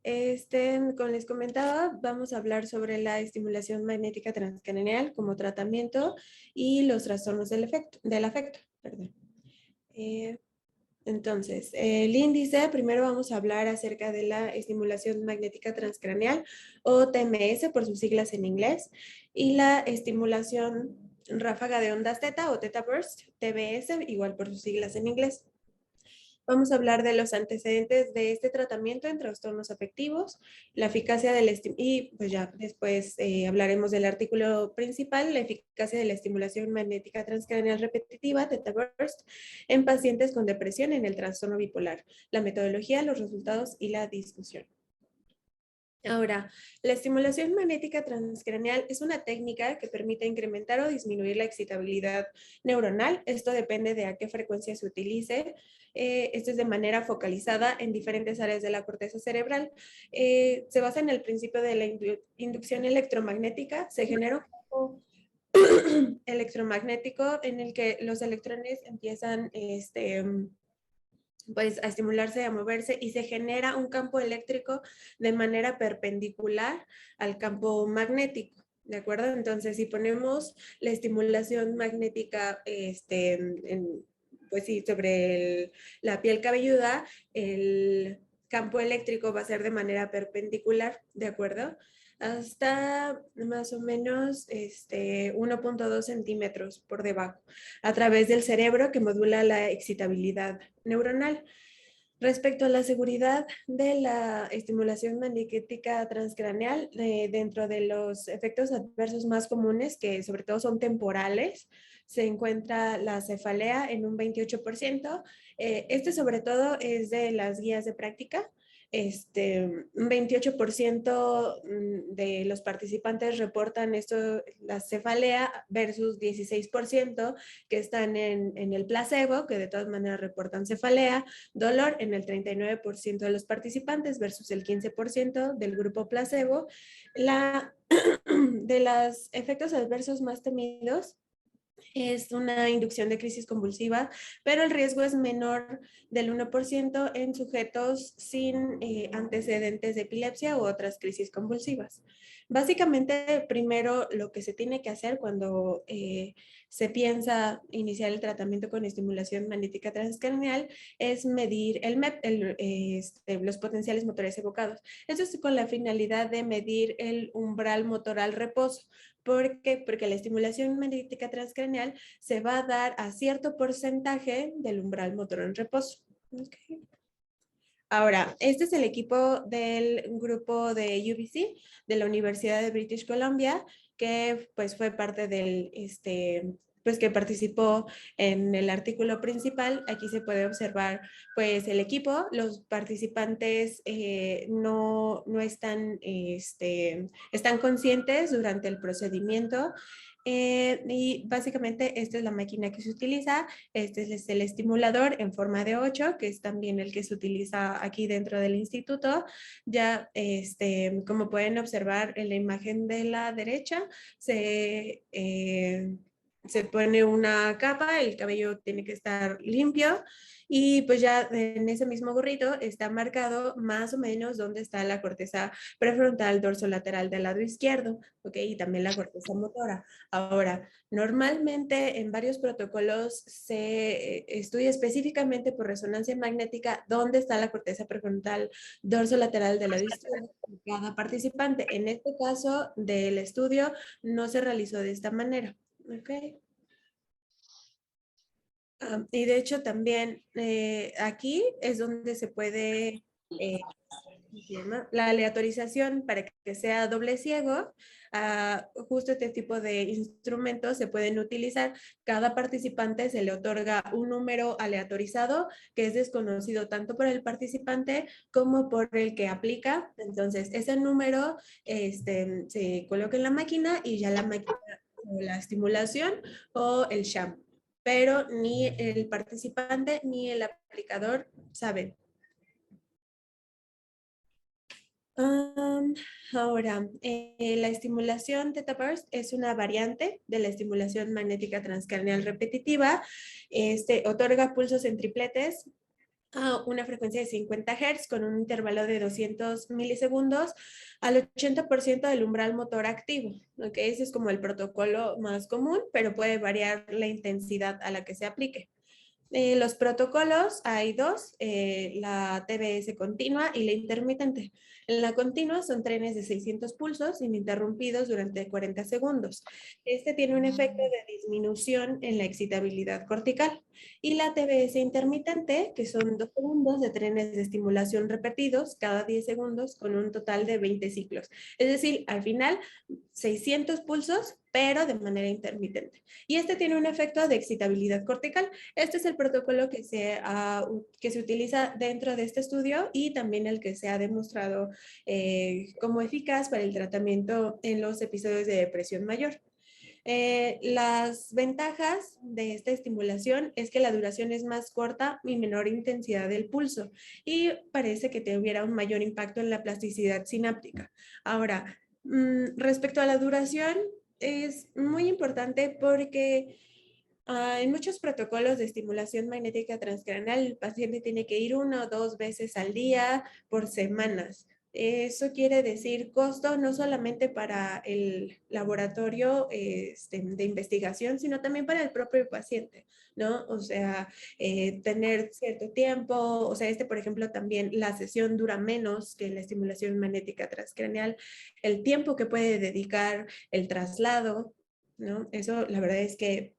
Pues, como les comentaba, vamos a hablar sobre la estimulación magnética transcranial como tratamiento y los trastornos del afecto. Perdón. Eh, el índice, primero vamos a hablar acerca de la estimulación magnética transcranial o TMS por sus siglas en inglés y la estimulación ráfaga de ondas teta o Theta Burst, TBS, igual por sus siglas en inglés. Vamos a hablar de los antecedentes de este tratamiento en trastornos afectivos, la eficacia del y pues ya después hablaremos del artículo principal, la eficacia de la estimulación magnética transcranial repetitiva, Theta Burst, en pacientes con depresión en el trastorno bipolar, la metodología, los resultados y la discusión. Ahora, la estimulación magnética transcranial es una técnica que permite incrementar o disminuir la excitabilidad neuronal. Esto depende de a qué frecuencia se utilice. Esto es de manera focalizada en diferentes áreas de la corteza cerebral. Se basa en el principio de la inducción electromagnética. Se genera un campo electromagnético en el que los electrones empiezan pues a estimularse, a moverse y se genera un campo eléctrico de manera perpendicular al campo magnético. ¿De acuerdo? Entonces, si ponemos la estimulación magnética pues sí, sobre la piel cabelluda, el campo eléctrico va a ser de manera perpendicular, ¿de acuerdo? Hasta más o menos 1.2 centímetros por debajo, a través del cerebro que modula la excitabilidad neuronal. Respecto a la seguridad de la estimulación magnética transcraneal, dentro de los efectos adversos más comunes, que sobre todo son temporales, se encuentra la cefalea en un 28%. Este sobre todo es de las guías de práctica. Un 28% de los participantes reportan esto, la cefalea, versus 16% que están en el placebo, que de todas maneras reportan cefalea. Dolor en el 39% de los participantes versus el 15% del grupo placebo. De los efectos adversos más temidos es una inducción de crisis convulsiva, pero el riesgo es menor del 1% en sujetos sin antecedentes de epilepsia u otras crisis convulsivas. Básicamente, primero lo que se tiene que hacer cuando se piensa iniciar el tratamiento con estimulación magnética transcranial es medir el MEP, los potenciales motores evocados. Esto es con la finalidad de medir el umbral motor al reposo. ¿Por qué? Porque la estimulación magnética transcranial se va a dar a cierto porcentaje del umbral motor en reposo. Okay. Ahora, este es el equipo del grupo de UBC de la Universidad de British Columbia, que pues fue parte del, pues que participó en el artículo principal. Aquí se puede observar pues el equipo, los participantes no están, están conscientes durante el procedimiento. Y básicamente esta es la máquina que se utiliza. Este es el estimulador en forma de 8, que es también el que se utiliza aquí dentro del instituto. Ya, como pueden observar en la imagen de la derecha, se pone una capa, el cabello tiene que estar limpio y pues ya en ese mismo gorrito está marcado más o menos dónde está la corteza prefrontal dorsolateral del lado izquierdo, ¿ok? Y también la corteza motora. Ahora, normalmente en varios protocolos se estudia específicamente por resonancia magnética dónde está la corteza prefrontal dorsolateral del lado izquierdo de cada participante. En este caso del estudio no se realizó de esta manera. Okay. Y de hecho también aquí es donde se puede la aleatorización para que sea doble ciego. Justo este tipo de instrumentos se pueden utilizar. Cada participante se le otorga un número aleatorizado que es desconocido tanto por el participante como por el que aplica. Entonces, ese número se coloca en la máquina y ya la máquina o la estimulación o el sham. Pero ni el participante ni el aplicador saben. Ahora, la estimulación Theta Burst es una variante de la estimulación magnética transcranial repetitiva. Otorga pulsos en tripletes a una frecuencia de 50 Hz con un intervalo de 200 milisegundos al 80% del umbral motor activo. ¿Okay? Ese es como el protocolo más común, pero puede variar la intensidad a la que se aplique. Los protocolos hay dos, la TBS continua y la intermitente. En la continua son trenes de 600 pulsos ininterrumpidos durante 40 segundos. Este tiene un efecto de disminución en la excitabilidad cortical. Y la TBS intermitente, que son 2 segundos de trenes de estimulación repetidos cada 10 segundos con un total de 20 ciclos. Es decir, al final 600 pulsos, pero de manera intermitente. Y este tiene un efecto de excitabilidad cortical. Este es el protocolo que se utiliza dentro de este estudio y también el que se ha demostrado como eficaz para el tratamiento en los episodios de depresión mayor. Las ventajas de esta estimulación es que la duración es más corta y menor intensidad del pulso y parece que tuviera un mayor impacto en la plasticidad sináptica. Ahora, respecto a la duración, es muy importante porque en muchos protocolos de estimulación magnética transcranial, el paciente tiene que ir 1 o 2 veces al día por semanas. Eso quiere decir costo no solamente para el laboratorio de investigación, sino también para el propio paciente, ¿no? O sea, tener cierto tiempo, o sea, por ejemplo, también la sesión dura menos que la estimulación magnética transcranial, el tiempo que puede dedicar, el traslado, ¿no? Eso la verdad es que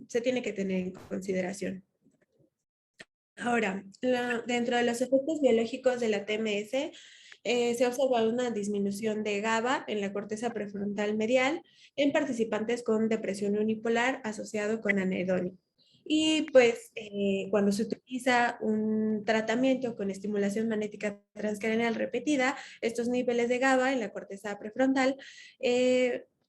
se tiene que tener en consideración. Ahora, dentro de los efectos biológicos de la TMS, se ha observado una disminución de GABA en la corteza prefrontal medial en participantes con depresión unipolar asociado con anedonia. Y pues cuando se utiliza un tratamiento con estimulación magnética transcranial repetida, estos niveles de GABA en la corteza prefrontal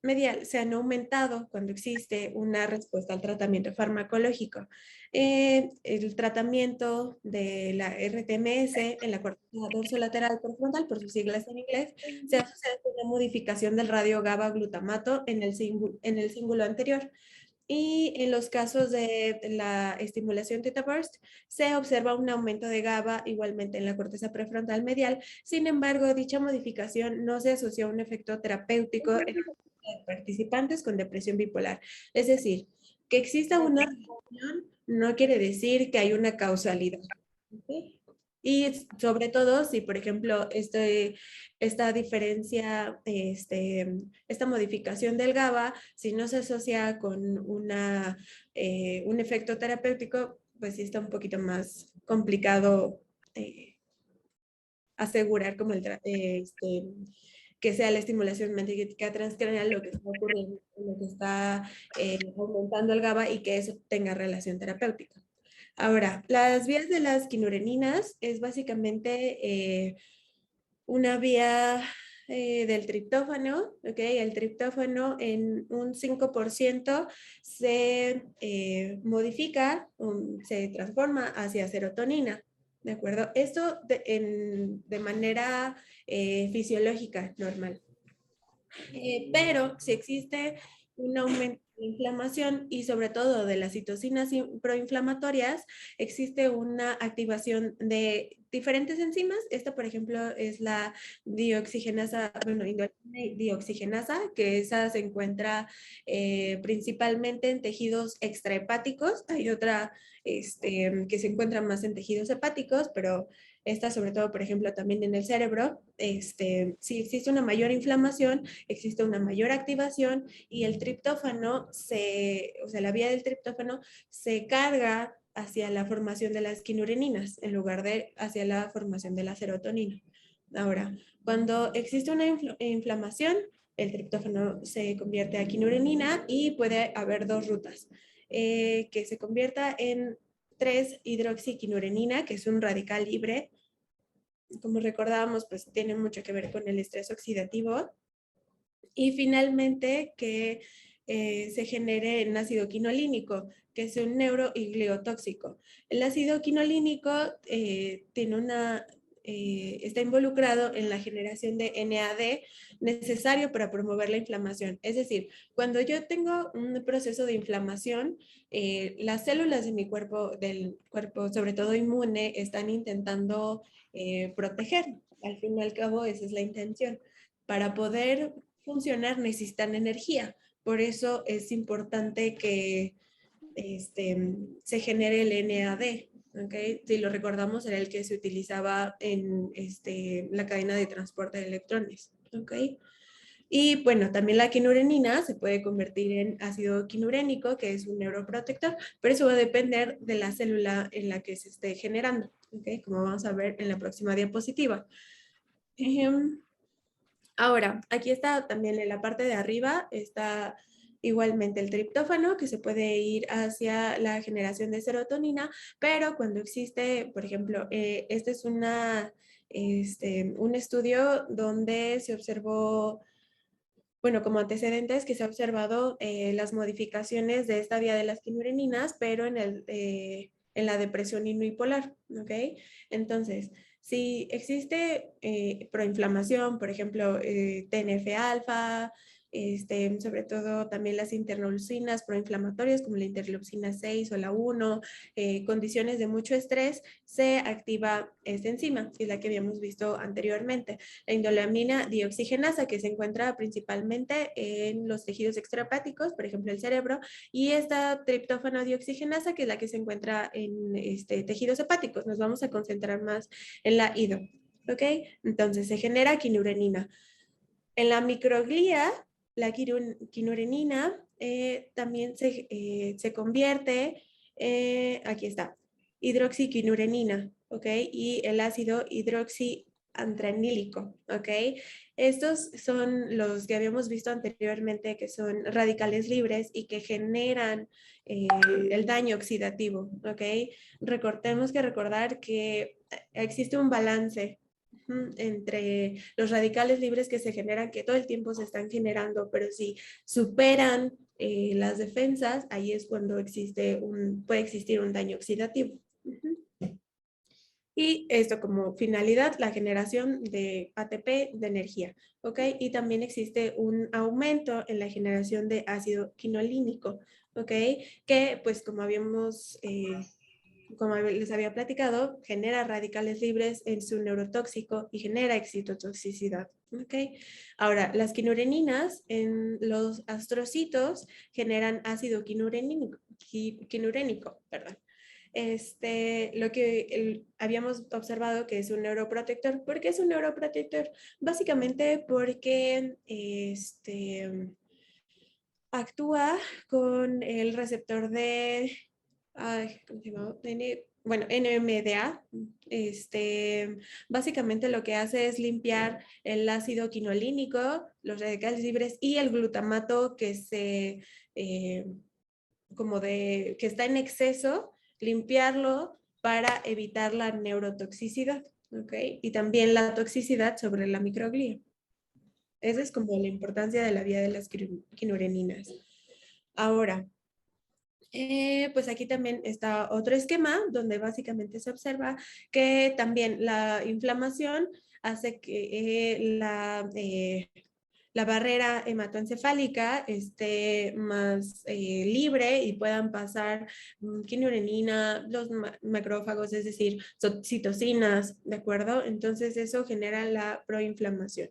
medial se han aumentado cuando existe una respuesta al tratamiento farmacológico. El tratamiento de la RTMS en la corteza dorsolateral prefrontal, por sus siglas en inglés, se asocia con una modificación del radio GABA glutamato en el cíngulo anterior. Y en los casos de la estimulación Theta Burst, se observa un aumento de GABA igualmente en la corteza prefrontal medial. Sin embargo, dicha modificación no se asoció a un efecto terapéutico en participantes con depresión bipolar. Es decir, que exista una relación no quiere decir que hay una causalidad. ¿Okay? Y sobre todo si, por ejemplo, esta diferencia, esta modificación del GABA, si no se asocia con un efecto terapéutico, pues sí está un poquito más complicado asegurar como que sea la estimulación magnética transcranial lo que está ocurriendo, lo que está aumentando el GABA y que eso tenga relación terapéutica. Ahora, las vías de las quinureninas es básicamente una vía del triptófano, ¿ok? El triptófano en un 5% se modifica, se transforma hacia serotonina, ¿de acuerdo? Esto de manera fisiológica normal. Pero si existe un aumento de inflamación y sobre todo de las citocinas proinflamatorias, existe una activación de diferentes enzimas. Esta, por ejemplo, es la dioxigenasa, bueno, dioxigenasa, que esa se encuentra principalmente en tejidos extrahepáticos. Hay otra que se encuentra más en tejidos hepáticos, pero esta sobre todo, por ejemplo, también en el cerebro. Si existe una mayor inflamación, existe una mayor activación y el triptófano, o sea, la vía del triptófano se carga hacia la formación de las quinureninas en lugar de hacia la formación de la serotonina. Ahora, cuando existe una inflamación, el triptófano se convierte a quinurenina y puede haber dos rutas. Que se convierta en 3-hidroxiquinurenina, que es un radical libre. Como recordábamos, pues tiene mucho que ver con el estrés oxidativo. Y finalmente, que se genere en ácido quinolínico, que es un neuroigliotóxico. El ácido quinolínico tiene está involucrado en la generación de NAD necesario para promover la inflamación. Es decir, cuando yo tengo un proceso de inflamación, las células de mi cuerpo, del cuerpo, sobre todo inmune, están intentando proteger. Al fin y al cabo, esa es la intención. Para poder funcionar necesitan energía. Por eso es importante que se genere el NAD. ¿Okay? Si lo recordamos, era el que se utilizaba en la cadena de transporte de electrones. ¿Okay? Y bueno, también la quinurenina se puede convertir en ácido quinurénico, que es un neuroprotector, pero eso va a depender de la célula en la que se esté generando, ¿okay? Como vamos a ver en la próxima diapositiva. Ahora, aquí está también en la parte de arriba, está igualmente el triptófano, que se puede ir hacia la generación de serotonina, pero cuando existe, por ejemplo, este es un estudio donde se observó, bueno, como antecedentes que se ha observado las modificaciones de esta vía de las quinureninas, pero en la depresión unipolar, ¿ok? Entonces, si existe proinflamación, por ejemplo, TNF-alfa, sobre todo también las interleucinas proinflamatorias como la interleucina 6 o la 1, condiciones de mucho estrés, se activa esta enzima, que es la que habíamos visto anteriormente. La indolamina dioxigenasa, que se encuentra principalmente en los tejidos extrahepáticos, por ejemplo el cerebro, y esta triptófano dioxigenasa, que es la que se encuentra en tejidos hepáticos. Nos vamos a concentrar más en la IDO. ¿Ok? Entonces se genera quinurenina. En la microglía, la quinurenina también se convierte, aquí está, hidroxiquinurenina, ¿ok? Y el ácido hidroxiantranílico, ¿ok? Estos son los que habíamos visto anteriormente, que son radicales libres y que generan el daño oxidativo, ¿ok? Tenemos que recordar que existe un balance entre los radicales libres que se generan, que todo el tiempo se están generando, pero si superan las defensas, ahí es cuando puede existir un daño oxidativo. Y esto como finalidad, la generación de ATP de energía, ¿ok? Y también existe un aumento en la generación de ácido quinolínico, ¿ok? Que pues como les había platicado, genera radicales libres en su neurotóxico y genera excitotoxicidad. ¿Okay? Ahora, las quinureninas en los astrocitos generan ácido quinurénico, perdón. Lo que habíamos observado que es un neuroprotector. ¿Por qué es un neuroprotector? Básicamente porque actúa con el receptor de, ¿cómo se llama? Bueno, NMDA. Básicamente lo que hace es limpiar el ácido quinolínico, los radicales libres y el glutamato eh, que está en exceso, limpiarlo para evitar la neurotoxicidad, ¿ok? Y también la toxicidad sobre la microglía. Esa es como la importancia de la vía de las quinureninas. Ahora, pues aquí también está otro esquema donde básicamente se observa que también la inflamación hace que la barrera hematoencefálica esté más libre y puedan pasar quinurenina, los macrófagos, es decir, citocinas, ¿de acuerdo? Entonces eso genera la proinflamación,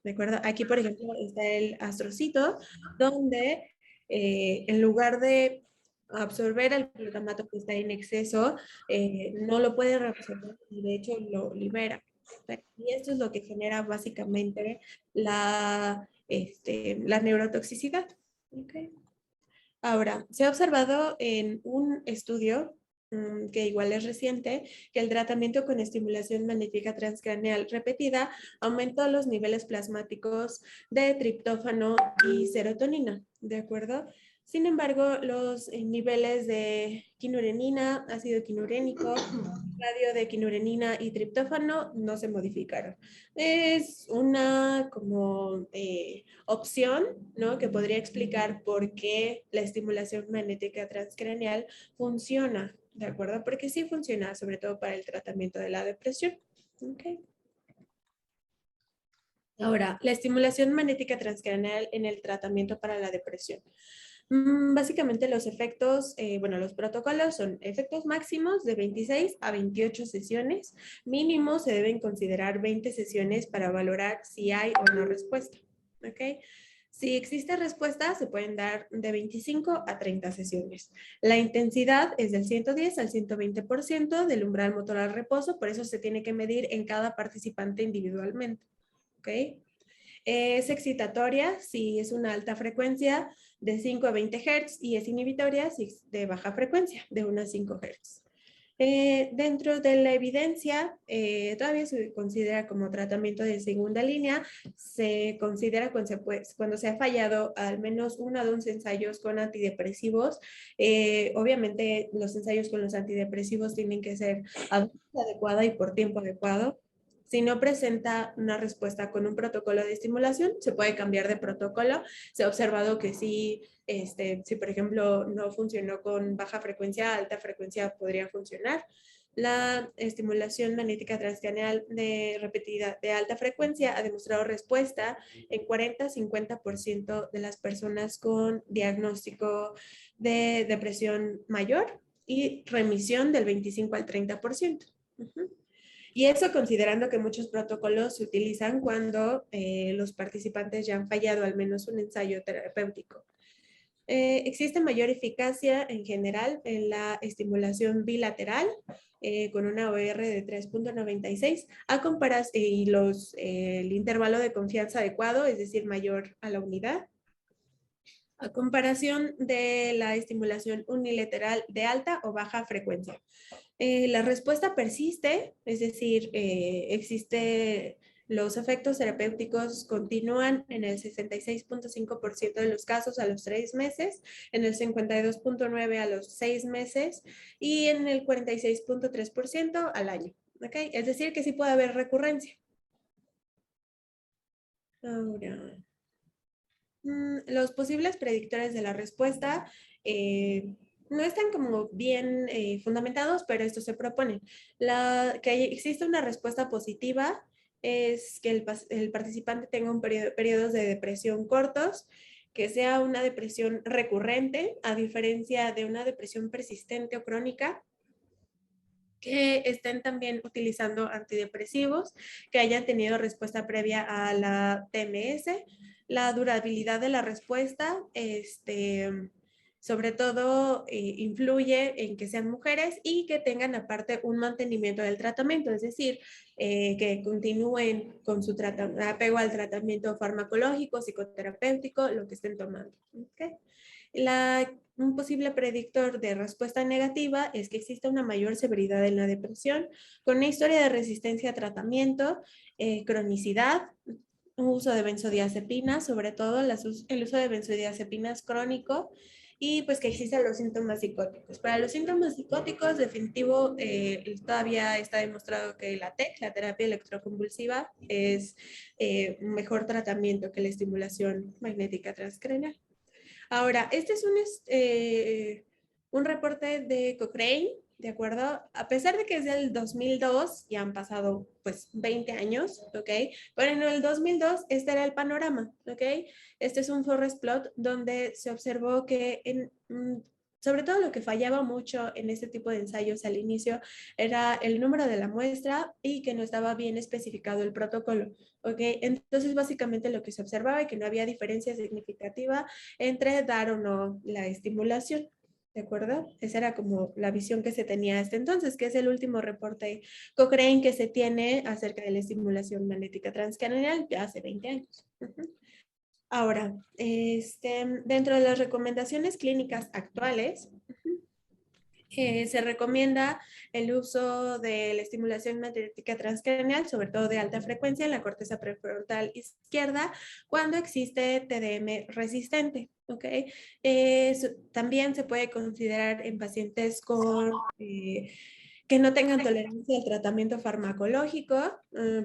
¿de acuerdo? Aquí, por ejemplo, está el astrocito, donde en lugar de absorber el glutamato que está en exceso, no lo puede reabsorber y de hecho lo libera. Y esto es lo que genera básicamente la neurotoxicidad. Okay. Ahora, se ha observado en un estudio que igual es reciente, que el tratamiento con estimulación magnética transcraneal repetida aumentó los niveles plasmáticos de triptófano y serotonina, ¿de acuerdo? Sin embargo, los niveles de quinurenina, ácido quinurénico, radio de quinurenina y triptófano no se modificaron. Es una como opción, ¿no? Que podría explicar por qué la estimulación magnética transcraneal funciona, ¿de acuerdo? Porque sí funciona, sobre todo para el tratamiento de la depresión. Okay. Ahora, la estimulación magnética transcranial en el tratamiento para la depresión. Básicamente los efectos, los protocolos son efectos máximos de 26 a 28 sesiones. Mínimo se deben considerar 20 sesiones para valorar si hay o no respuesta. ¿Ok? Si existe respuesta, se pueden dar de 25 a 30 sesiones. La intensidad es del 110 al 120% del umbral motor al reposo, por eso se tiene que medir en cada participante individualmente. ¿Ok? Es excitatoria si es una alta frecuencia de 5 a 20 Hz y es inhibitoria si es de baja frecuencia, de 1 a 5 Hz. Dentro de la evidencia, todavía se considera como tratamiento de segunda línea, se considera cuando se ha fallado al menos 1 a 2 ensayos con antidepresivos. Obviamente los ensayos con los antidepresivos tienen que ser a dosis adecuada y por tiempo adecuado. Si no presenta una respuesta con un protocolo de estimulación, se puede cambiar de protocolo. Se ha observado que sí, si por ejemplo no funcionó con baja frecuencia, alta frecuencia podría funcionar. La estimulación magnética transcranial de repetida de alta frecuencia ha demostrado respuesta en 40-50% de las personas con diagnóstico de depresión mayor y remisión del 25 al 30%. Y eso considerando que muchos protocolos se utilizan cuando los participantes ya han fallado al menos un ensayo terapéutico. Existe mayor eficacia en general en la estimulación bilateral con una OR de 3.96 a comparación y el intervalo de confianza adecuado, es decir, mayor a la unidad, a comparación de la estimulación unilateral de alta o baja frecuencia. La respuesta persiste, es decir, los efectos terapéuticos continúan en el 66.5% de los casos a los 3 meses, en el 52.9% a los 6 meses y en el 46.3% al año. ¿Okay? Es decir, que sí puede haber recurrencia. Ahora, los posibles predictores de la respuesta no están como bien fundamentados, pero esto se propone. Que existe una respuesta positiva es que el participante tenga periodos de depresión cortos, que sea una depresión recurrente, a diferencia de una depresión persistente o crónica, que estén también utilizando antidepresivos, que hayan tenido respuesta previa a la TMS, la durabilidad de la respuesta, sobre todo influye en que sean mujeres y que tengan aparte un mantenimiento del tratamiento, es decir, que continúen con su apego al tratamiento farmacológico, psicoterapéutico, lo que estén tomando. ¿Okay? Un posible predictor de respuesta negativa es que existe una mayor severidad en la depresión, con una historia de resistencia a tratamiento, cronicidad, uso de benzodiazepinas, sobre todo el uso de benzodiazepinas crónico, y pues que existen los síntomas psicóticos. Para los síntomas psicóticos, definitivo, todavía está demostrado que la TEC, la terapia electroconvulsiva, es un mejor tratamiento que la estimulación magnética transcranial. Ahora, este es un reporte de Cochrane, ¿de acuerdo? A pesar de que es del 2002, ya han pasado pues 20 años, ¿ok? Pero en el 2002 este era el panorama, ¿ok? Este es un forest plot donde se observó que sobre todo lo que fallaba mucho en este tipo de ensayos al inicio era el número de la muestra y que no estaba bien especificado el protocolo, ¿ok? Entonces básicamente lo que se observaba es que no había diferencia significativa entre dar o no la estimulación. ¿De acuerdo? Esa era como la visión que se tenía hasta entonces, que es el último reporte Cochrane que se tiene acerca de la estimulación magnética transcranial ya hace 20 años. Ahora, dentro de las recomendaciones clínicas actuales, se recomienda el uso de la estimulación magnética transcranial, sobre todo de alta frecuencia en la corteza prefrontal izquierda, cuando existe TDM resistente. También se puede considerar en pacientes con que no tengan tolerancia al tratamiento farmacológico,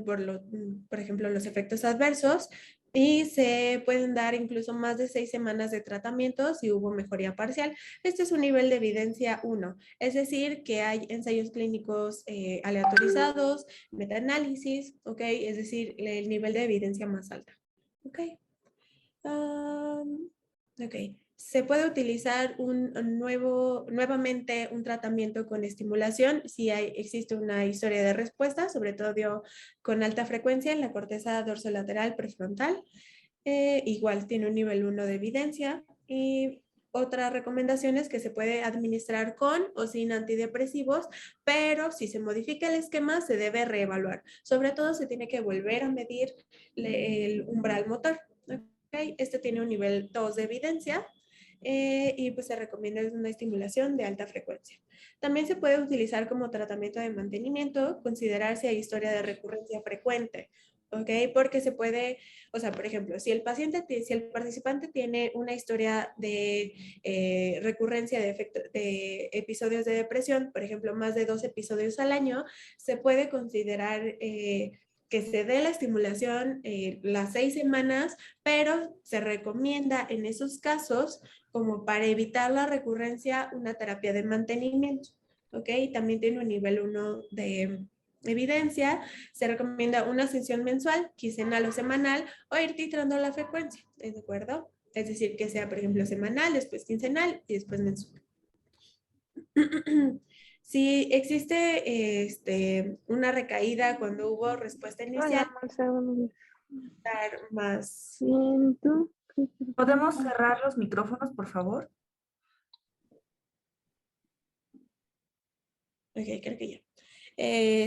por ejemplo, los efectos adversos, y se pueden dar incluso más de 6 semanas de tratamiento si hubo mejoría parcial. Este es un nivel de evidencia 1, es decir, que hay ensayos clínicos aleatorizados, metaanálisis, ¿ok? Es decir, el nivel de evidencia más alta, ¿ok? Ok. Se puede utilizar nuevamente un tratamiento con estimulación si existe una historia de respuesta, sobre todo con alta frecuencia en la corteza dorsolateral prefrontal. Igual tiene un nivel 1 de evidencia. Y otra recomendación es que se puede administrar con o sin antidepresivos, pero si se modifica el esquema se debe reevaluar. Sobre todo se tiene que volver a medir el umbral motor. Okay. Este tiene un nivel 2 de evidencia y pues se recomienda una estimulación de alta frecuencia. También se puede utilizar como tratamiento de mantenimiento, considerar si hay historia de recurrencia frecuente, ¿ok? Porque se puede, o sea, por ejemplo, si el participante tiene una historia de recurrencia de episodios de depresión, por ejemplo, más de 2 episodios al año, se puede considerar que se dé la estimulación las 6 semanas, pero se recomienda en esos casos, como para evitar la recurrencia, una terapia de mantenimiento, ¿ok? También tiene un nivel 1 de evidencia. Se recomienda una sesión mensual, quincenal o semanal, o ir titrando la frecuencia, ¿de acuerdo? Es decir, que sea, por ejemplo, semanal, después quincenal y después mensual. Si existe una recaída cuando hubo respuesta inicial, Hola, Marcelo. dar más. Siento que... ¿Podemos cerrar los micrófonos, por favor? Ok, creo que ya.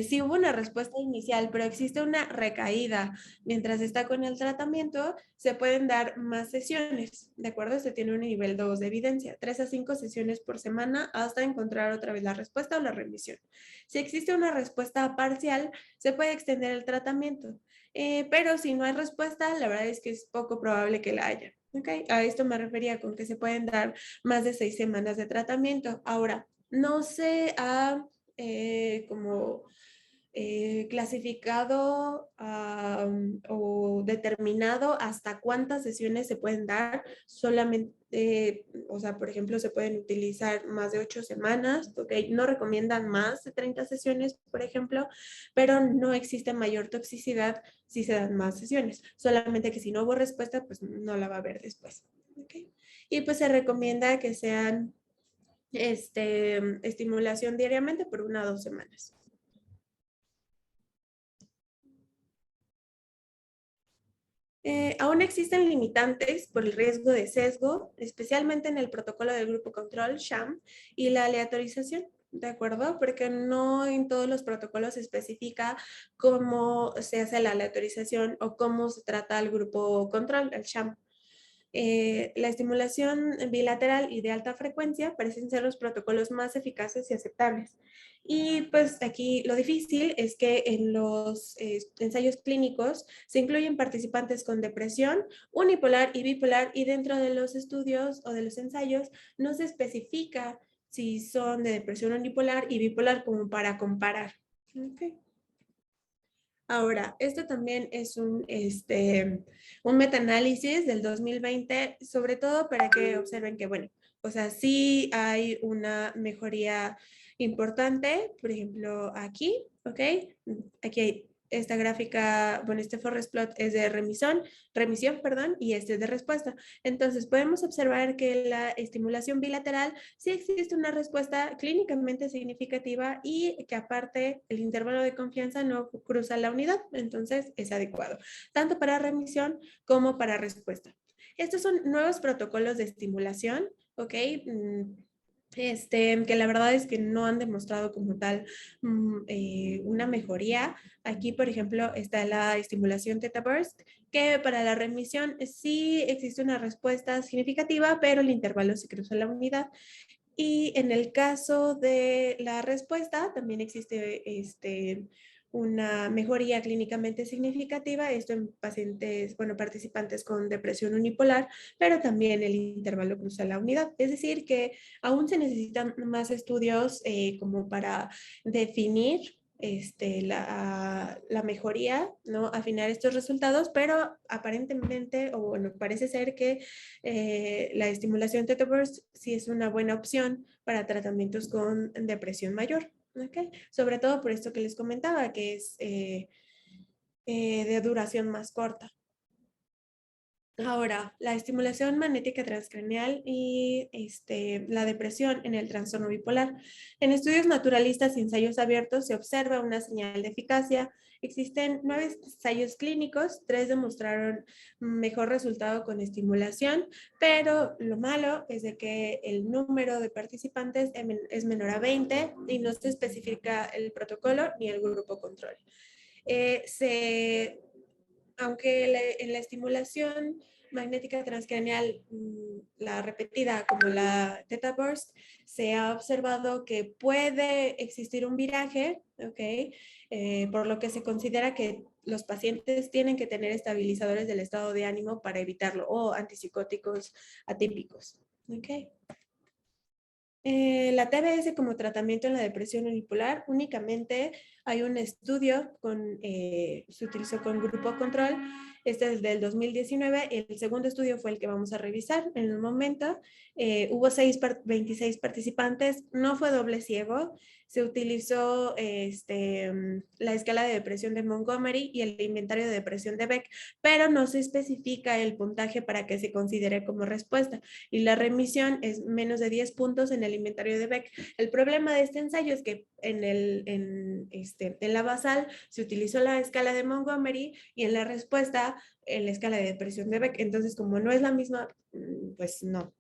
Si hubo una respuesta inicial, pero existe una recaída mientras está con el tratamiento, se pueden dar más sesiones, ¿de acuerdo? Se tiene un nivel 2 de evidencia, 3 a 5 sesiones por semana hasta encontrar otra vez la respuesta o la remisión. Si existe una respuesta parcial, se puede extender el tratamiento, pero si no hay respuesta, la verdad es que es poco probable que la haya. Okay. A esto me refería con que se pueden dar más de 6 semanas de tratamiento. Ahora, no se ha como clasificado o determinado hasta cuántas sesiones se pueden dar. Solamente, o sea, por ejemplo, se pueden utilizar más de 8 semanas, ¿ok? No recomiendan más de 30 sesiones, por ejemplo, pero no existe mayor toxicidad si se dan más sesiones. Solamente que si no hubo respuesta, pues no la va a haber después, ¿ok? Y pues se recomienda que sean estimulación diariamente por 1 a 2 semanas. Aún existen limitantes por el riesgo de sesgo, especialmente en el protocolo del grupo control, sham, y la aleatorización, ¿de acuerdo? Porque no en todos los protocolos se especifica cómo se hace la aleatorización o cómo se trata al grupo control, el sham. La estimulación bilateral y de alta frecuencia parecen ser los protocolos más eficaces y aceptables. Y pues aquí lo difícil es que en los ensayos clínicos se incluyen participantes con depresión unipolar y bipolar, y dentro de los estudios o de los ensayos no se especifica si son de depresión unipolar y bipolar como para comparar. Okay. Ahora, esto también es un metaanálisis del 2020, sobre todo para que observen que, bueno, o sea, sí hay una mejoría importante, por ejemplo, aquí, ¿ok? Aquí hay esta gráfica, bueno, este forest plot es de remisión, perdón, y este es de respuesta. Entonces, podemos observar que la estimulación bilateral sí existe una respuesta clínicamente significativa y que aparte el intervalo de confianza no cruza la unidad, entonces es adecuado, tanto para remisión como para respuesta. Estos son nuevos protocolos de estimulación, ¿ok? Que la verdad es que no han demostrado como tal una mejoría. Aquí, por ejemplo, está la estimulación Theta Burst, que para la remisión sí existe una respuesta significativa, pero el intervalo se cruza la unidad. Y en el caso de la respuesta, también existe una mejoría clínicamente significativa, esto en pacientes, bueno, participantes con depresión unipolar, pero también el intervalo cruza la unidad. Es decir, que aún se necesitan más estudios como para definir la mejoría, ¿no? Afinar estos resultados, pero aparentemente, o bueno, parece ser que la estimulación Theta Burst sí es una buena opción para tratamientos con depresión mayor, ¿ok? Sobre todo por esto que les comentaba, que es de duración más corta. Ahora, la estimulación magnética transcraneal y la depresión en el trastorno bipolar. En estudios naturalistas y ensayos abiertos se observa una señal de eficacia. Existen 9 ensayos clínicos, 3 demostraron mejor resultado con estimulación, pero lo malo es de que el número de participantes es menor a 20 y no se especifica el protocolo ni el grupo control. Aunque en la estimulación magnética transcraneal, la repetida como la Theta Burst, se ha observado que puede existir un viraje, ¿ok? Por lo que se considera que los pacientes tienen que tener estabilizadores del estado de ánimo para evitarlo o antipsicóticos atípicos, ¿ok? La TBS como tratamiento en la depresión unipolar, únicamente hay un estudio se utilizó con grupo control, este es del 2019, el segundo estudio fue el que vamos a revisar en el momento, hubo 26 participantes, no fue doble ciego, se utilizó la escala de depresión de Montgomery y el inventario de depresión de Beck, pero no se especifica el puntaje para que se considere como respuesta y la remisión es menos de 10 puntos en el inventario de Beck. El problema de este ensayo es que en la basal se utilizó la escala de Montgomery y en la respuesta en la escala de depresión de Beck. Entonces, como no es la misma, pues no.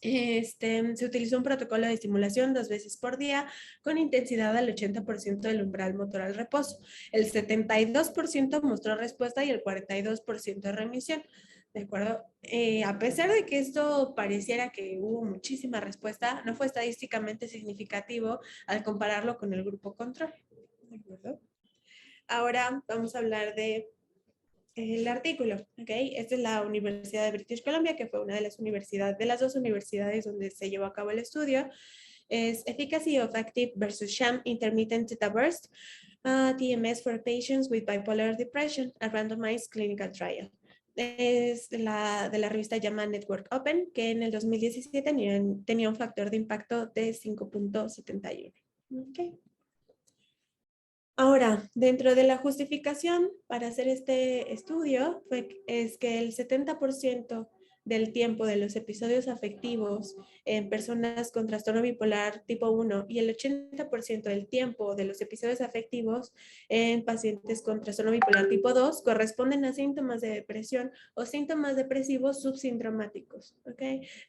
Se utilizó un protocolo de estimulación 2 veces por día con intensidad al 80% del umbral motor al reposo. El 72% mostró respuesta y el 42% remisión. ¿De acuerdo? A pesar de que esto pareciera que hubo muchísima respuesta, no fue estadísticamente significativo al compararlo con el grupo control. ¿De acuerdo? Ahora vamos a hablar de el artículo, ¿ok? Esta es la Universidad de British Columbia, que fue una de las dos universidades donde se llevó a cabo el estudio. Es Efficacy of Active versus Sham Intermittent Theta Burst, TMS for Patients with Bipolar Depression, a Randomized Clinical Trial. Es de la revista llamada Network Open, que en el 2017 tenía un factor de impacto de 5.71. ¿Ok? Ahora, dentro de la justificación para hacer este estudio es que el 70% del tiempo de los episodios afectivos en personas con trastorno bipolar tipo 1 y el 80% del tiempo de los episodios afectivos en pacientes con trastorno bipolar tipo 2 corresponden a síntomas de depresión o síntomas depresivos subsindromáticos, ¿ok?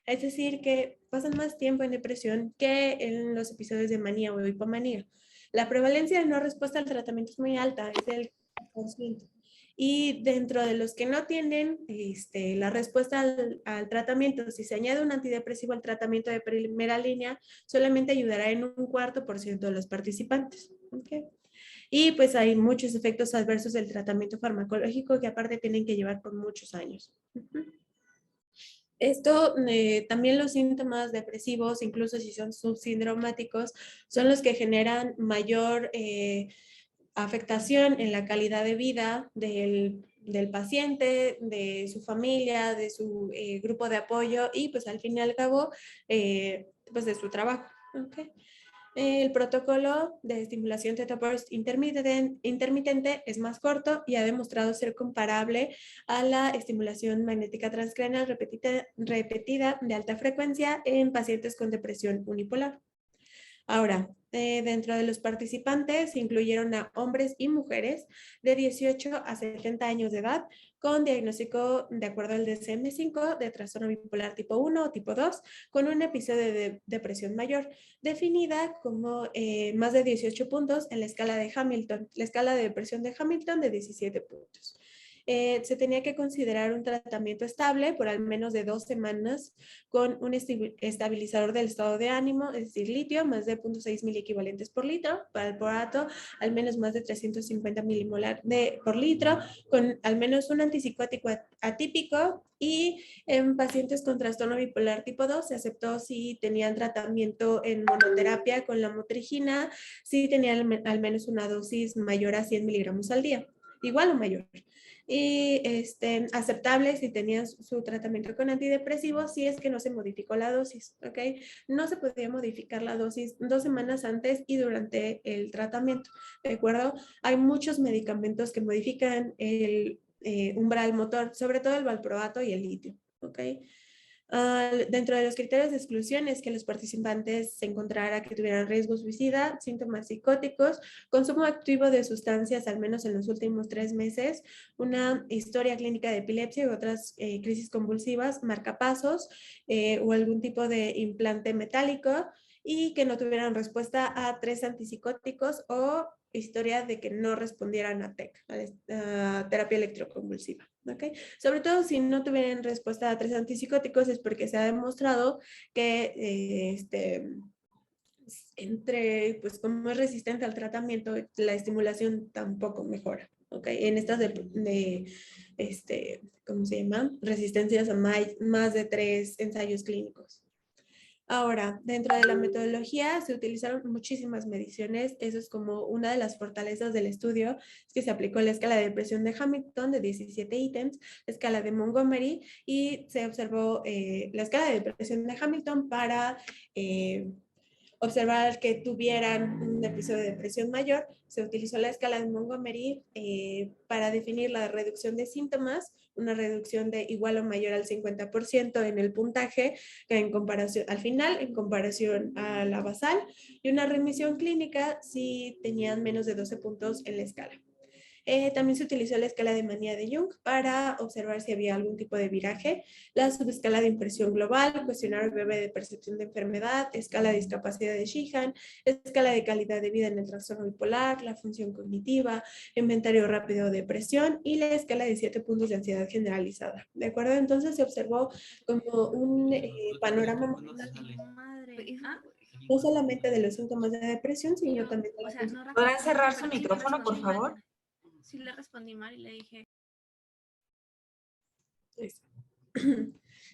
Es decir, que pasan más tiempo en depresión que en los episodios de manía o hipomanía. La prevalencia de no respuesta al tratamiento es muy alta, es del 1%. Y dentro de los que no tienen la respuesta al tratamiento, si se añade un antidepresivo al tratamiento de primera línea, solamente ayudará en un 4% de los participantes. ¿Okay? Y pues hay muchos efectos adversos del tratamiento farmacológico que aparte tienen que llevar por muchos años. Esto, también los síntomas depresivos, incluso si son subsindromáticos, son los que generan mayor afectación en la calidad de vida del paciente, de su familia, de su grupo de apoyo y pues al fin y al cabo, pues de su trabajo. ¿Okay? El protocolo de estimulación Theta Burst intermitente es más corto y ha demostrado ser comparable a la estimulación magnética transcraneal repetida de alta frecuencia en pacientes con depresión unipolar. Ahora, dentro de los participantes se incluyeron a hombres y mujeres de 18 a 70 años de edad con diagnóstico de acuerdo al DSM-5 de trastorno bipolar tipo 1 o tipo 2 con un episodio de depresión mayor definida como más de 18 puntos en la escala de Hamilton, la escala de depresión de Hamilton de 17 puntos. se tenía que considerar un tratamiento estable por al menos de 2 semanas con un estabilizador del estado de ánimo, es decir, litio, más de 0.6 miliequivalentes por litro, valproato, al menos más de 350 milimolar por litro, con al menos un antipsicótico atípico, y en pacientes con trastorno bipolar tipo 2 se aceptó si tenían tratamiento en monoterapia con la motrigina, si tenían al menos una dosis mayor a 100 miligramos al día, igual o mayor. Y aceptable si tenían su tratamiento con antidepresivos si es que no se modificó la dosis, ¿ok? No se podía modificar la dosis 2 semanas antes y durante el tratamiento, ¿de acuerdo? Hay muchos medicamentos que modifican el umbral motor, sobre todo el valproato y el litio, ¿ok? Dentro de los criterios de exclusión es que los participantes se encontrara que tuvieran riesgo suicida, síntomas psicóticos, consumo activo de sustancias al menos en los últimos 3 meses, una historia clínica de epilepsia y otras crisis convulsivas, marcapasos o algún tipo de implante metálico, y que no tuvieran respuesta a 3 antipsicóticos o historia de que no respondieran a TEC, a terapia electroconvulsiva. ¿Okay? Sobre todo si no tuvieran respuesta a 3 antipsicóticos es porque se ha demostrado que pues como es resistente al tratamiento, la estimulación tampoco mejora. ¿Okay? En estas ¿cómo se llama? Resistencias a más de 3 ensayos clínicos. Ahora, dentro de la metodología se utilizaron muchísimas mediciones. Eso es como una de las fortalezas del estudio, es que se aplicó la escala de depresión de Hamilton de 17 ítems, la escala de Montgomery, y se observó la escala de depresión de Hamilton para observar que tuvieran un episodio de depresión mayor. Se utilizó la escala de Montgomery para definir la reducción de síntomas, una reducción de igual o mayor al 50% en el puntaje en comparación, al final, en comparación a la basal, y una remisión clínica si tenían menos de 12 puntos en la escala. También se utilizó la escala de manía de Jung para observar si había algún tipo de viraje, la subescala de impresión global, cuestionario breve de percepción de enfermedad, escala de discapacidad de Sheehan, escala de calidad de vida en el trastorno bipolar, la función cognitiva, inventario rápido de depresión y la escala de 7 puntos de ansiedad generalizada. ¿De acuerdo? Entonces se observó como un panorama no solamente de los síntomas de depresión, sino también de la función. ¿Podrán cerrar su micrófono, por favor? Sí le respondí mal y le dije.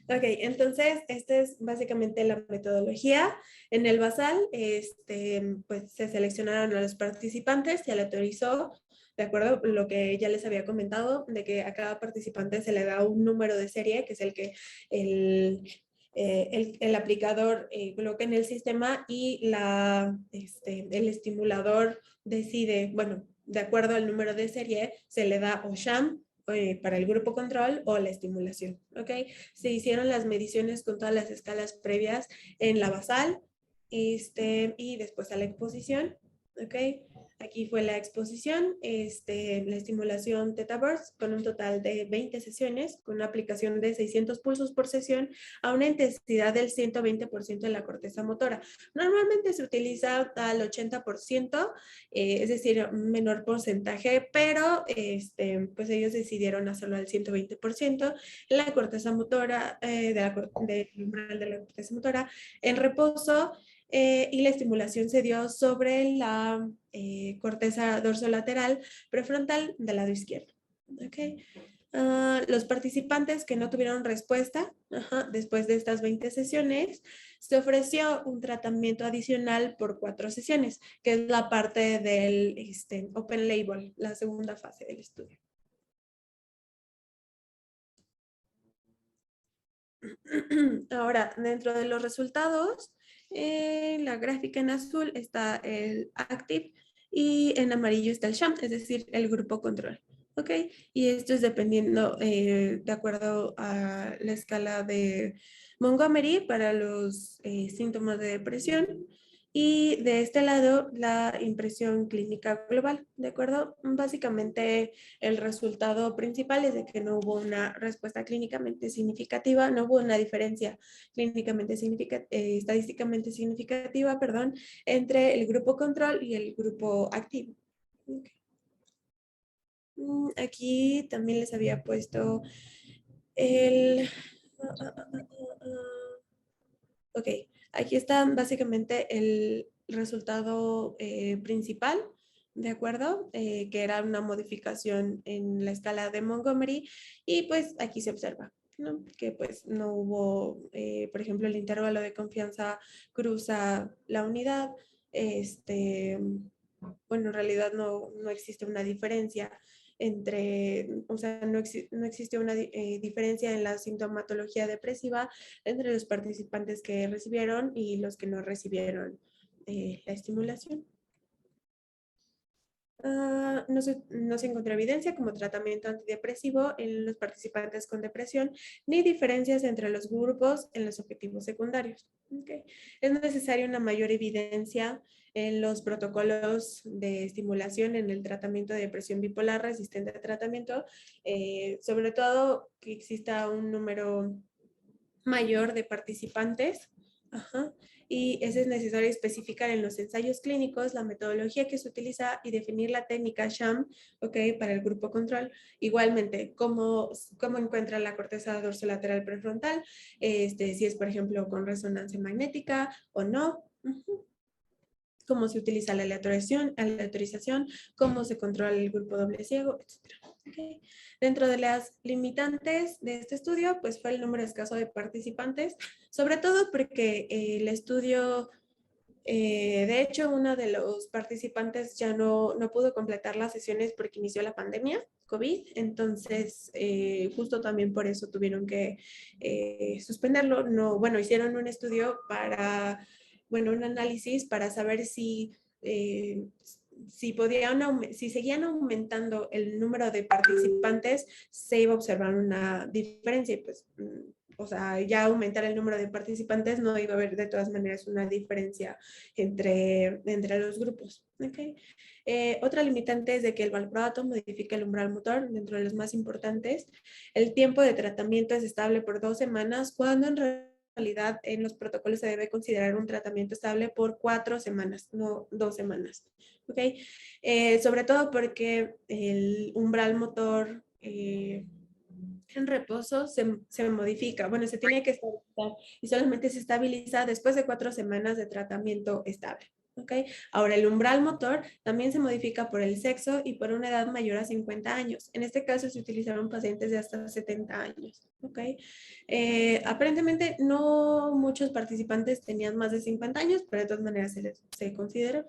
Ok, entonces esta es básicamente la metodología. En el basal, pues se seleccionaron a los participantes, se le autorizó, de acuerdo, lo que ya les había comentado, de que a cada participante se le da un número de serie, que es el que el aplicador coloca en el sistema, y el estimulador decide, bueno, de acuerdo al número de serie, se le da o sham para el grupo control o la estimulación, ¿ok? Se hicieron las mediciones con todas las escalas previas en la basal y después a la exposición, ¿ok? Aquí fue la exposición, la estimulación Theta Burst con un total de 20 sesiones, con una aplicación de 600 pulsos por sesión a una intensidad del 120% de la corteza motora. Normalmente se utiliza al 80%, es decir, un menor porcentaje, pero pues ellos decidieron hacerlo al 120%. La corteza motora, del umbral de la corteza motora en reposo, y la estimulación se dio sobre la corteza dorsolateral prefrontal del lado izquierdo. ¿Okay? Los participantes que no tuvieron respuesta después de estas 20 sesiones, se ofreció un tratamiento adicional por 4 sesiones, que es la parte del open label, la segunda fase del estudio. Ahora, dentro de los resultados, la gráfica en azul está el active y en amarillo está el sham, es decir, el grupo control. ¿Ok? Y esto es dependiendo, de acuerdo a la escala de Montgomery para los síntomas de depresión. Y de este lado, la impresión clínica global, ¿de acuerdo? Básicamente, el resultado principal es de que no hubo una respuesta clínicamente significativa, no hubo una diferencia clínicamente estadísticamente significativa, perdón, entre el grupo control y el grupo activo. Okay. Aquí también les había puesto el... Ok, aquí está básicamente el resultado principal, ¿de acuerdo? Que era una modificación en la escala de Montgomery y pues aquí se observa, ¿no? Que pues no hubo, por ejemplo, el intervalo de confianza cruza la unidad, bueno, en realidad no existe una diferencia entre, o sea, no existe una diferencia en la sintomatología depresiva entre los participantes que recibieron y los que no recibieron la estimulación. No se encontró evidencia como tratamiento antidepresivo en los participantes con depresión, ni diferencias entre los grupos en los objetivos secundarios. Okay. Es necesaria una mayor evidencia en los protocolos de estimulación en el tratamiento de depresión bipolar resistente a tratamiento, sobre todo que exista un número mayor de participantes. Ajá. Y es necesario especificar en los ensayos clínicos la metodología que se utiliza y definir la técnica SHAM, okay, para el grupo control. Igualmente, cómo encuentra la corteza dorsolateral prefrontal, si es, por ejemplo, con resonancia magnética o no. Cómo se utiliza la aleatorización, cómo se controla el grupo doble ciego, etc. Okay. Dentro de las limitantes de este estudio, pues fue el número escaso de participantes, sobre todo porque el estudio, de hecho, uno de los participantes ya no pudo completar las sesiones porque inició la pandemia COVID, entonces justo también por eso tuvieron que suspenderlo. No, bueno, hicieron un estudio para, bueno, un análisis para saber si si seguían aumentando el número de participantes, se iba a observar una diferencia. Y pues, o sea, ya aumentar el número de participantes no iba a haber de todas maneras una diferencia entre los grupos. ¿Okay? Otra limitante es de que el valproato modifica el umbral motor, dentro de los más importantes. El tiempo de tratamiento es estable por 2 semanas, cuando en realidad en los protocolos se debe considerar un tratamiento estable por 4 semanas, no 2 semanas. ¿Okay? Sobre todo porque el umbral motor en reposo se modifica. Bueno, se tiene que estabilizar y solamente se estabiliza después de 4 semanas de tratamiento estable. ¿Okay? Ahora, el umbral motor también se modifica por el sexo y por una edad mayor a 50 años. En este caso se utilizaron pacientes de hasta 70 años. ¿Okay? Aparentemente no muchos participantes tenían más de 50 años, pero de todas maneras se consideró.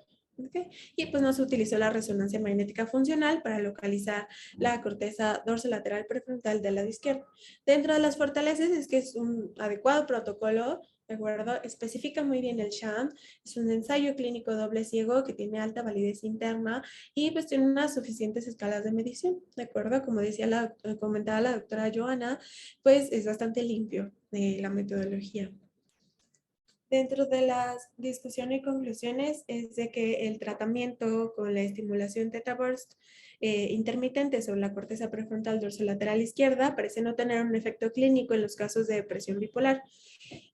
¿Okay? Y pues no se utilizó la resonancia magnética funcional para localizar la corteza dorsolateral prefrontal del lado izquierdo. Dentro de las fortalezas es que es un adecuado protocolo, ¿de acuerdo? Especifica muy bien el SHAM, es un ensayo clínico doble ciego que tiene alta validez interna y pues tiene unas suficientes escalas de medición, ¿de acuerdo? Como decía comentaba la doctora Joana, pues es bastante limpio la metodología. Dentro de las discusiones y conclusiones es de que el tratamiento con la estimulación Theta Burst intermitente sobre la corteza prefrontal dorsolateral izquierda parece no tener un efecto clínico en los casos de depresión bipolar.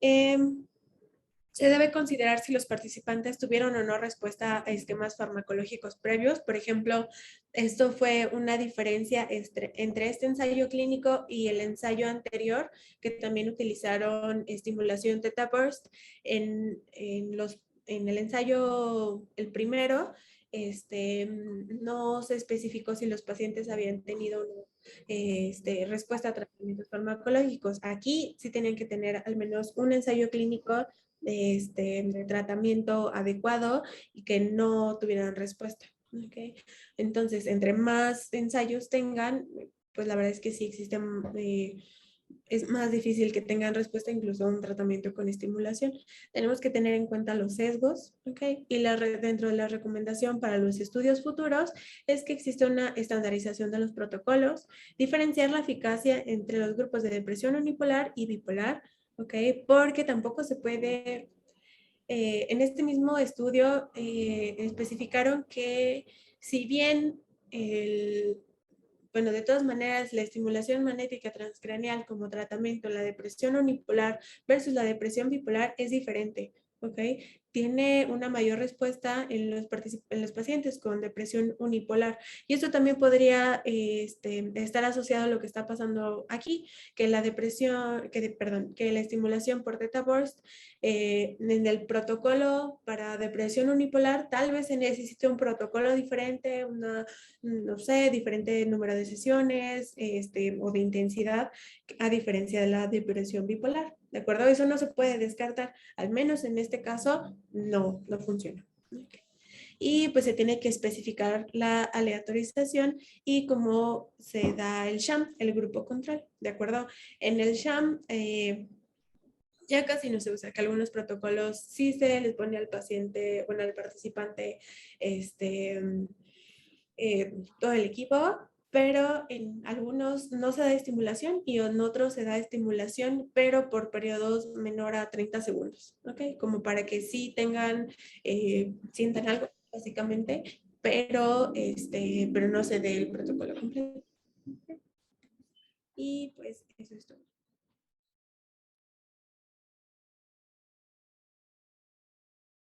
Se debe considerar si los participantes tuvieron o no respuesta a esquemas farmacológicos previos. Por ejemplo, esto fue una diferencia entre este ensayo clínico y el ensayo anterior, que también utilizaron estimulación Theta Burst. En el ensayo, el primero, no se especificó si los pacientes habían tenido respuesta a tratamientos farmacológicos. Aquí sí tenían que tener al menos un ensayo clínico de tratamiento adecuado y que no tuvieran respuesta. ¿Okay? Entonces, entre más ensayos tengan, pues la verdad es que sí existen, es más difícil que tengan respuesta incluso a un tratamiento con estimulación. Tenemos que tener en cuenta los sesgos, ¿okay? Y dentro de la recomendación para los estudios futuros es que existe una estandarización de los protocolos, diferenciar la eficacia entre los grupos de depresión unipolar y bipolar, ¿ok? Porque tampoco se puede, en este mismo estudio especificaron que si bien bueno, de todas maneras, la estimulación magnética transcraneal como tratamiento en la depresión unipolar versus la depresión bipolar es diferente, ¿ok? tiene una mayor respuesta en los pacientes con depresión unipolar. Y esto también podría estar asociado a lo que está pasando aquí, que la depresión, que la estimulación por Theta Burst en el protocolo para depresión unipolar, tal vez se necesite un protocolo diferente, no sé, diferente número de sesiones o de intensidad, a diferencia de la depresión bipolar. ¿De acuerdo? Eso no se puede descartar, al menos en este caso no funciona. Okay. Y pues se tiene que especificar la aleatorización y cómo se da el sham, el grupo control, ¿de acuerdo? En el sham ya casi no se usa, que algunos protocolos sí se les pone al paciente, bueno, al participante, todo el equipo, pero en algunos no se da estimulación y en otros se da estimulación, pero por periodos menor a 30 segundos, ¿ok? Como para que sí tengan, sientan algo, básicamente, pero no se dé el protocolo completo. Y pues eso es todo.